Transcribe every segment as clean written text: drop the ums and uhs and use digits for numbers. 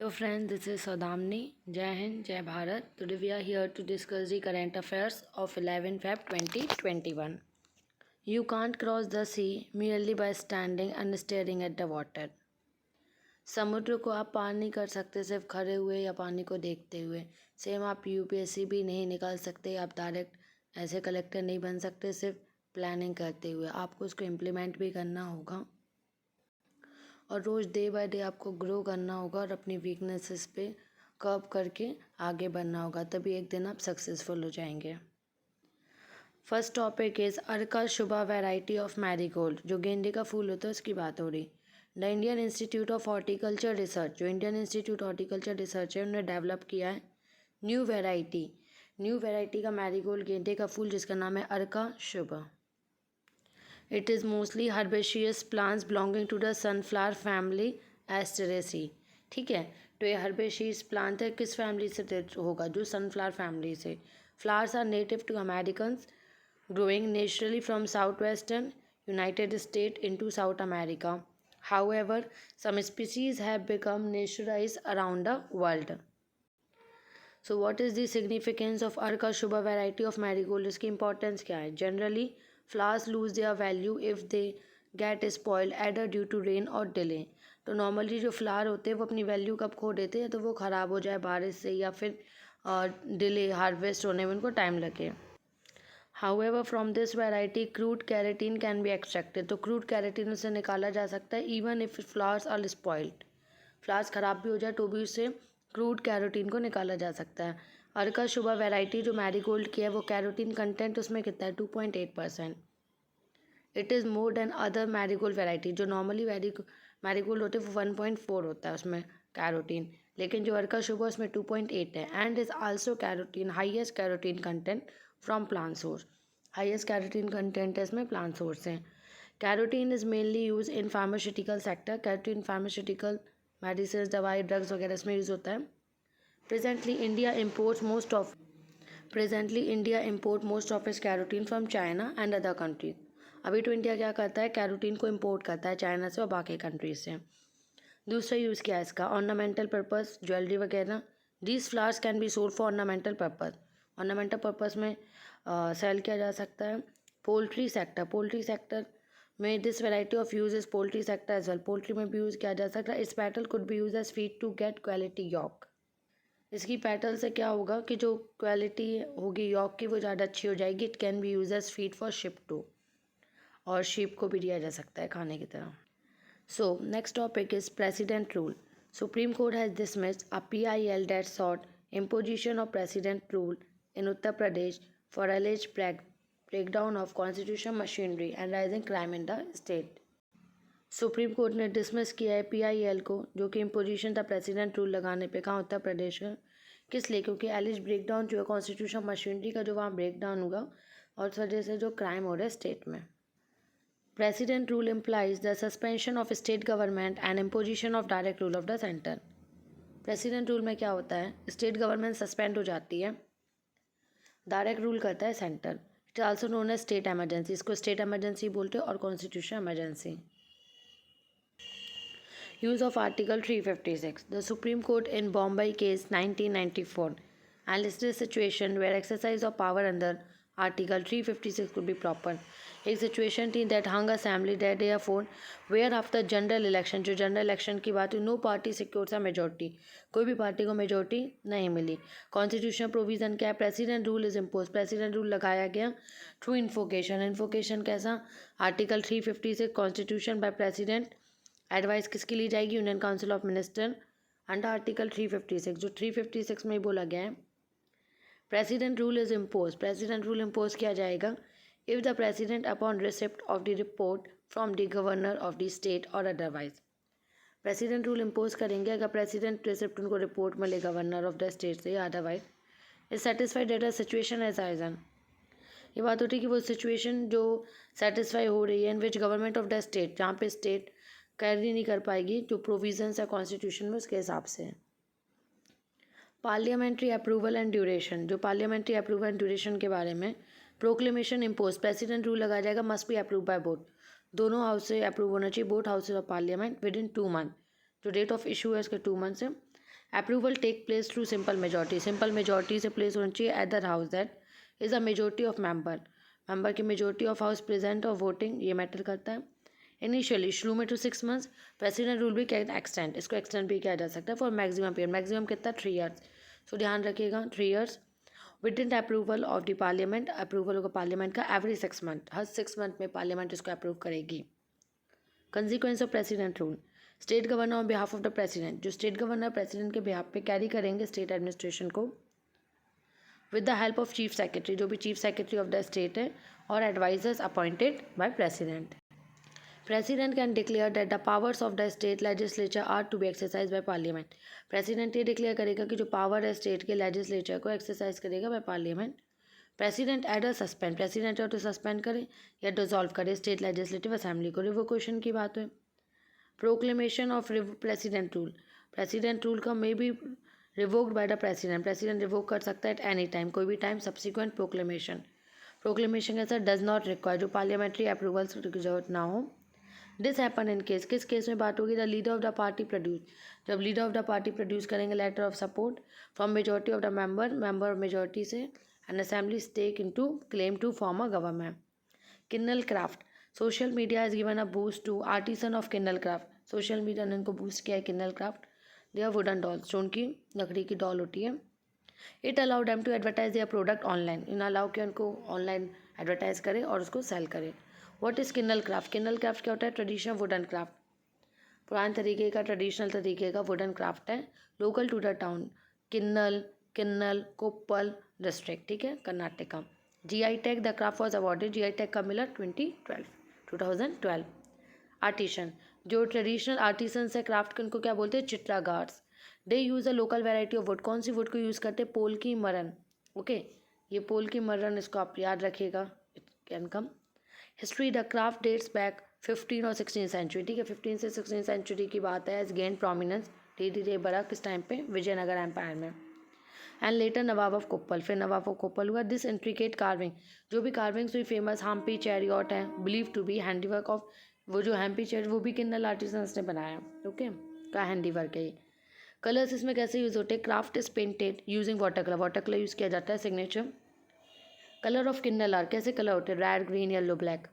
Hello friends, this is Sadamni. Jai Hind, Jai Bharat. Today we are here to discuss the current affairs of 11 Feb 2021. You can't cross the sea merely by standing and staring at the water. समुद्र को आप पार नहीं कर सकते सिर्फ खड़े हुए या पानी को देखते हुए। सेम आप यूपीएससी भी नहीं निकाल सकते, आप डायरेक्ट ऐसे कलेक्टर नहीं बन सकते सिर्फ प्लानिंग करते हुए। आपको उसको इम्प्लीमेंट भी करना होगा और रोज़ डे बाय डे आपको ग्रो करना होगा और अपनी वीकनेसेस पे कर्व करके आगे बढ़ना होगा, तभी एक दिन आप सक्सेसफुल हो जाएंगे। First topic is Arka Shubha variety of marigold. जो गेंदे का फूल होता है उसकी बात हो रही। The Indian institute of horticulture research, जो इंडियन इंस्टीट्यूट हॉर्टिकल्चर रिसर्च है, उन्होंने डेवलप किया है न्यू वैरायटी का मैरीगोल्ड गेंदे का फूल जिसका नाम है अर्का शुभा। It is mostly herbaceous plants belonging to the sunflower family Asteraceae। ठीक है, तो ये herbaceous plant है, किस फैमिली से होगा? जो sunflower family से। Flowers are native to Americans, growing naturally from southwestern United States into South America. However, some species have become naturalized around the world. So what is the significance of Arka Shubha variety of marigold? इसकी importance क्या है? Generally, flowers lose their value if they get spoiled either due to rain or delay। तो normally जो flower होते हैं वो अपनी value कब खो देते हैं? तो वो ख़राब हो जाए बारिश से या फिर डिले हार्वेस्ट होने में उनको टाइम लगे। However, from this variety, crude keratin can be extracted। तो crude keratin उसे निकाला जा सकता है even if flowers are spoiled। Flowers ख़राब भी हो जाए तो भी उससे क्रूड कैरोटीन को निकाला जा सकता है। अर्का शुभा वैरायटी जो मैरीगोल्ड की है वो कैरोटीन कंटेंट उसमें कितना है? 2.8%। It is more than other marigold variety. जो नॉर्मली मैरीगोल्ड होते हैं वो 1.4 होता है उसमें कैरोटीन, लेकिन जो अर्का शुभा उसमें 2.8 है। And is also carotene highest carotene content from plant source. Highest carotene content है इसमें प्लांट सोर्स है। Carotene is mainly use in pharmaceutical sector. Carotene pharmaceutical medicine दवाई ड्रग्स वगैरह इसमें यूज़ होता है। Presently India import most of इस carotene from China and other countries. अभी तो इंडिया क्या करता है? कैरोटीन को इम्पोर्ट करता है चाइना से और बाकी कंट्रीज से। दूसरा यूज़ क्या है इसका? ऑर्नामेंटल पर्पस, ज्वेलरी वगैरह। These flowers can be sold for ornamental purpose में सेल किया जा सकता है। पोल्ट्री सेक्टर में this variety of use is poultry sector as well. Poultry में भी यूज़ किया जा सकता है। इस petal could be use as feed to get quality yolk. इसकी पेटल से क्या होगा कि जो क्वालिटी होगी यॉक की वो ज़्यादा अच्छी हो जाएगी। It can be use as feed for sheep too, और शिप को भी दिया जा सकता है खाने की तरह। So next topic is president rule. Supreme court has dismissed a PIL that sought imposition of president rule in Uttar Pradesh for alleged breakdown of constitution machinery and rising crime in the state। Supreme court ने dismiss किया है PIL को, जो कि imposition था president rule लगाने पे। कहाँ? उत्तर प्रदेश का। किस लिए? क्योंकि एलिज ब्रेकडाउन जो है कॉन्स्टिट्यूशन मशीनरी का, जो वहाँ ब्रेकडाउन होगा और उस वजह से जो क्राइम हो रहा है स्टेट में। President rule implies the suspension of state government and imposition of direct rule of the centre. President rule में क्या होता है? स्टेट गवर्नमेंट सस्पेंड हो जाती है, डायरेक्ट रूल करता है centre. It is also known as state emergency. इसको स्टेट एमरजेंसी बोलते हैं और constitution emergency. Use of Article 356. The Supreme Court in Bombay case 1994 enlisted a situation where exercise of power under Article 356 could be proper। एक situation थी that hung assembly that day phone where after general election, जो general election की बात हुई, no party secures a majority. कोई भी party को majority नहीं मिली। कॉन्स्टिट्यूशनल प्रोविजन क्या है? President rule is impose. President rule लगाया गया थ्रू इन्फोकेशन कैसा? Article 356 constitution by president. Advice किसकी ली जाएगी? Union council of minister under article 356, जो 356 में बोला गया है। President rule is impose. President rule impose किया जाएगा if the president upon receipt of the report from the governor of the state और अदरवाइज। प्रेसिडेंट रूल इम्पोज करेंगे अगर प्रेसिडेंट रिसिप्ट उनको रिपोर्ट मिले गवर्नर ऑफ द स्टेट से या otherwise. Is satisfied that situation as arisen. ये बात होती है कि वो सिचुएशन जो सेटिस्फाई हो रही है in which government of the state, जहाँ पे स्टेट कैरी नहीं कर पाएगी जो प्रोविजंस है कॉन्स्टिट्यूशन में उसके हिसाब से। Parliamentary approval and duration. जो पार्लियामेंट्री अप्रूवल एंड ड्यूरेशन के बारे में प्रोक्लेमेशन इम्पोज। प्रेसिडेंट रूल लगाया जाएगा must be approve by both. दोनों हाउस से अप्रूव होना चाहिए, both houses of parliament within 2 month. जो डेट ऑफ इशू है उसके 2 मंथ से। Approval take place through simple majority, simple majority से प्लेस होना चाहिए at the house that is a majority of member की मेजोरिटी ऑफ हाउस प्रेजेंट और voting, ये मैटर करता है। इनिशियली शुरू में टू 6 months, प्रेसिडेंट रूल भी कैन एक्सटेंड, इसको एक्सटेंड भी किया जा सकता है फॉर मैक्सिमम पीरियड, मैक्सिमम कितना 3 years। सो ध्यान रखिएगा 3 years with approval of the parliament, approval होगा पार्लियामेंट का एवरी 6 month, हर 6 month में पार्लियामेंट इसको अप्रूव करेगी। Consequence of president rule, state governor on behalf of the president, जो स्टेट गवर्नर प्रेसिडेंट के बिहाफ पे कैरी करेंगे स्टेट एडमिनिस्ट्रेशन को with the help of chief secretary, जो भी chief secretary of the state है, और advisers appointed by president. President can declare that the powers of the state legislature are to be exercise by parliament, president ये declare करेगा कि जो power है state के लेजिस्लेचर को एक्सरसाइज करेगा by parliament. President either suspend, president या तो सस्पेंड करे या डिसॉल्व करे स्टेट लेजिस्लेटिव असेंबली को, रिवोकेशन की बात है। Proclamation of president rule, president rule का may be revoked by the president, president revoke कर सकता है एट एनी टाइम, कोई भी टाइम सब्सिक्वेंट प्रोक्लेमेशन, प्रोक्लेमेशन कैसा डज नॉट रिक्वायर, जो पार्लियामेंट्री अप्रूवल की जरूरत ना हो। दिस हैपन इन केस, किस केस में बात होगी, the leader of the party produce, जब leader of the party produce करेंगे letter of support from majority of the member majority से, and assembly take into claim to form a government. Kinnal craft, social media has given a boost to artisan of Kinnal craft, social media ने इनको boost किया है Kinnal craft. They are wooden dolls, जो उनकी लकड़ी की doll होती है। It allow dam to advertise their product online, इन अलाउ किया उनको ऑनलाइन एडवर्टाइज करे और उसको सेल करे। What is Kinnal craft, Kinnal craft क्या होता है, ट्रेडिशनल वुडन क्राफ्ट, पुराने तरीके का ट्रेडिशनल तरीके का वुडन क्राफ्ट है, local to the town, Kinnal Koppal district, ठीक है, Karnataka. GI tag, the craft was awarded, GI tag कब मिला, 2012। आर्टिशन, जो ट्रेडिशनल आर्टिसन है क्राफ्ट के उनको क्या बोलते हैं, चित्रागार्स। They use a local variety of wood, कौन सी वुड को यूज़ करते हैं, पोल की मरन, ओके, ये पोल की मरन, इसको आप याद रखिएगा, it can come. History, the craft dates back 15 और 16 सेंचुरी, ठीक है, 15 से 16 सेंचुरी की बात है। एज गेन प्रोमिनेंस, धीरे धीरे बढ़ा किस टाइम पे, विजयनगर एम्पायर में। And later Nawab of Koppal, फिर नवाब ऑफ कोप्पल हुआ। दिस इंट्रिकेट कार्विंग, जो भी कार्विंग्स हुई फेमस हम्पी चैरियट है, believe to be handiwork of, वो जो हम्पी चैरियट वो भी किन्नल आर्टिसंस ने बनाया, ओके, का हैंडीवर्क है ये। कलर्स इसमें कैसे यूज़ होते हैं, craft is painted using water colour, water colour use किया जाता है, सिग्नेचर। कलर ऑफ किन्नल आर, कैसे कलर होते हैं, red green yellow black.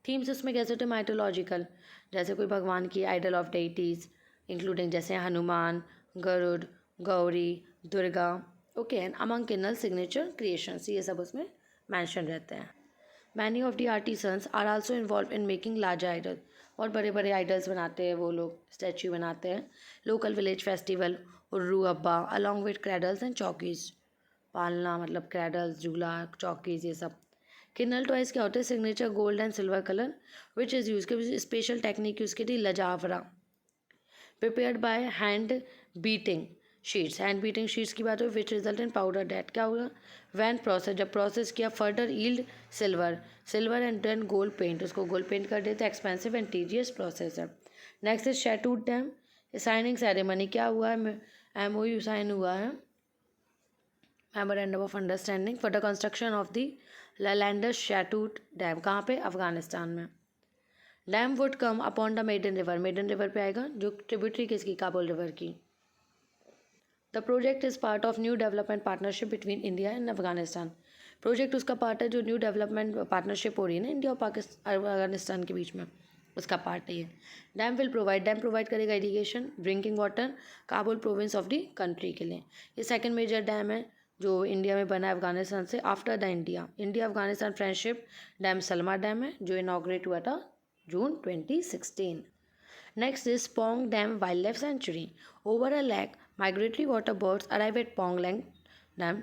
Themes इसमें कैसे होते हैं, माइथोलॉजिकल, जैसे कोई भगवान की आइडल ऑफ डेइटीज़ इंक्लूडिंग जैसे Hanuman, Garuda, Gauri, Durga, okay, and among Kinnal signature creations, ये सब उसमें मैंशन रहते हैं। Many of the artisans are also involve in making large idol, और बड़े बड़े आइडल्स बनाते हैं वो लोग, स्टैचू बनाते हैं। लोकल विलेज फेस्टिवल, उर्रू अब्बा, अलॉन्ग विद क्रैडल्स एंड चौकीज, पालना मतलब क्रैडल्स, झूला, चौकीज, ये सब। किन्नल टॉयज क्या होते हैं, signature gold and silver colour which is use की स्पेशल टेक्निक यूज़ की थी, लजावरा, prepared by hand beating sheets, hand beating sheets की बात हो, which result in powder that, क्या होगा, वैन प्रोसेस, जब प्रोसेस किया, further yield silver and then gold paint, उसको गोल्ड पेंट कर देते, एक्सपेंसिव एंड टीजियस प्रोसेस है। Next is Shahtoot dam, signing ceremony, क्या हुआ है, MOU साइन हुआ है, memorandum of understanding for the construction of the Lalandar Shahtoot dam, कहाँ पे, अफगानिस्तान में। Dam would come upon the Maidan river पे आएगा, जो ट्रिब्यूटरी किसकी, काबुल रिवर की। The project is part of new development partnership between India and Afghanistan, project उसका पार्ट है जो न्यू डेवलपमेंट पार्टनरशिप हो रही है ना इंडिया और पाकिस्तान अफगानिस्तान के बीच में, उसका पार्ट है ये। डैम प्रोवाइड करेगा irrigation, drinking water Kabul province of the country के लिए। ये सेकंड मेजर डैम है जो इंडिया में बना है अफगानिस्तान से after the India Afghanistan friendship. Dam Salma dam है जो इनॉग्रेट हुआ था June 2016। Next is Pong dam wild life sanctuary, over a lakh migratory water birds arrive at Pong lake dam,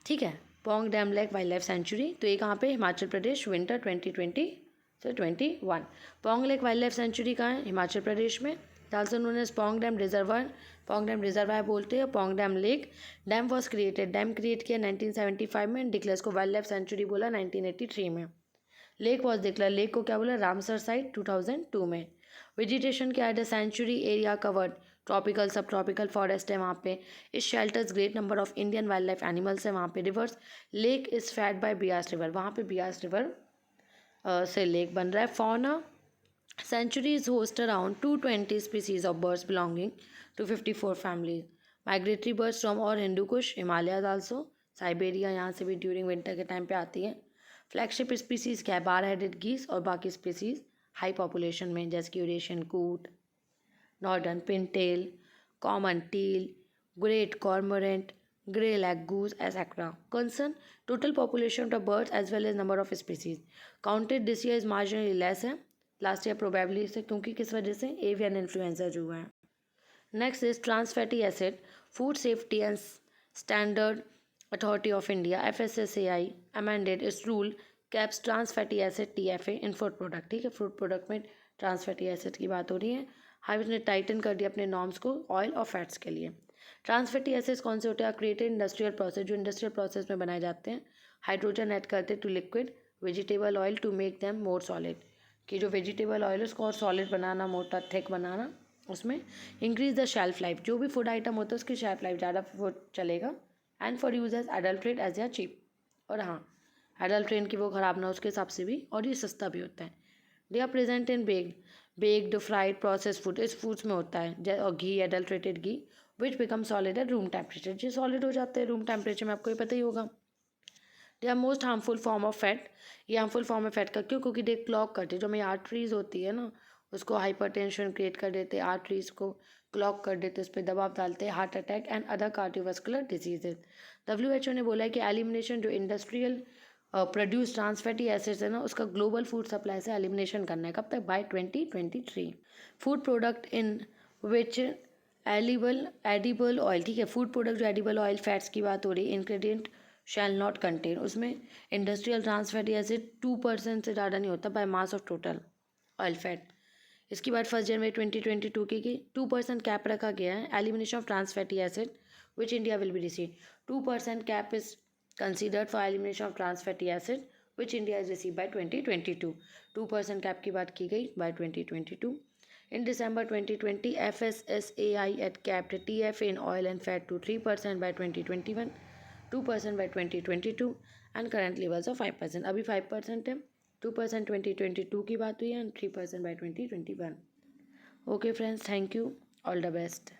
ठीक है, Pong dam lake wild life sanctuary, तो ये कहाँ पे, हिमाचल प्रदेश, विंटर 2020 से 21। Pong lake wild life sanctuary कहाँ है, हिमाचल प्रदेश में। Also known as Pong dam reservoir बोलते हैं, Pong dam lake. Dam was created, dam create किया 1975 में, डिक्लेयर्स को वाइल्ड लाइफ सेंचुरी बोला 1983 में। लेक वॉज डिक्लेयर, लेक को क्या बोला, रामसर साइट 2002 में। वेजिटेशन क्या है, the sanctuary area covered tropical sub tropical forest है वहाँ पे। इस shelters great number of Indian wild life animals है वहाँ पे। Rivers, lake is fed by Beas river, वहाँ पे बियास रिवर से लेक बन रहा है। Fauna sanctuary is host around 220 species of birds belonging 254 families. Migratory birds from और Hindu Kush, Himalayas also, Siberia यहाँ से भी ड्यूरिंग विंटर के टाइम पे आती है. फ्लैगशिप स्पीसीज क्या है, बार हेडेड गीस और बाकी स्पीसीज हाई पॉपुलेशन में, जैसे कि यूरेशियन कूट, northern Pintail, common teal, great cormorant, grey leg goose, etc. Concern total population of birds as well as number of species. Counted this year is marginally less है. Last year probably से, क्योंकि किस वजह से, avian influenza जो हुआ है. Next is trans fatty acid. Food safety and standard authority of India FSSAI amended its rule caps trans fatty acid TFA in food product. ठीक है, फूड प्रोडक्ट में ट्रांस फैटी एसिड की बात हो रही है. हाई ने टाइटन कर दिया अपने नॉर्म्स को ऑयल और फैट्स के लिए. ट्रांस फैटी एसिड्स कौन से होते हैं, क्रिएटेड इंडस्ट्रियल प्रोसेस, जो इंडस्ट्रियल प्रोसेस में बनाए जाते हैं. हाइड्रोजन ऐड करते to liquid vegetable oil to make them more solid, कि जो वेजिटेबल ऑयल है उसको और सॉलिड बनाना, मोटा थिक बनाना. उसमें इंक्रीज द शेल्फ लाइफ, जो भी फूड आइटम होता है उसकी शेल्फ लाइफ ज़्यादा फूड चलेगा. And for use as adulterate as या चीप. और हाँ, एडल्ट्रेट की वो ख़राब ना हो उसके हिसाब से भी, और ये सस्ता भी होता है. They are present in baked fried process food, इस फूड्स में होता है. और घी, adulterated ghee which become solid at room temperature, जो सॉलिड हो जाते हैं रूम टेम्परेचर में, आपको ये पता ही होगा. They are most harmful form of fat. ये हार्मफुल फॉर्म ऑफ फैट का क्यों, क्योंकि दे क्लॉग करते हैं, जो हमारी आर्टरीज होती है ना, उसको हाइपरटेंशन क्रिएट कर देते हैं, आर्टरीज को क्लॉग कर देते हैं, उस पर दबाव डालते हैं, heart attack and other cardiovascular diseases. WHO ने बोला है कि एलिमिनेशन, जो industrial produce trans fatty acids है ना, उसका ग्लोबल फूड सप्लाई से एलिमिनेशन करना है. कब तक, by 2023. Food product in which edible oil. ठीक है, फूड प्रोडक्ट जो एडिबल ऑयल फैट्स की बात हो रही है, इंग्रेडिएंट शैल नॉट कंटेन, उसमें इंडस्ट्रियल ट्रांस फैटी एसिड 2% से ज़्यादा नहीं होता by mass of total oil fat. इसके बाद 1 जनवरी 2022 की 2% कैप रखा गया है. Elimination of trans fatty acid which India will be receive. 2% cap is considered for elimination of trans fatty acid which India is receive by 2022. 2% cap की बात की गई by 2022. In December 2020, FSSAI had capped TFA in oil and fat to 3% by 2021, 2% by 2022 and current levels of 5%. अभी 5% है, 2% 2022 की बात हुई है and 3% by 2021. Okay friends, thank you. All the best.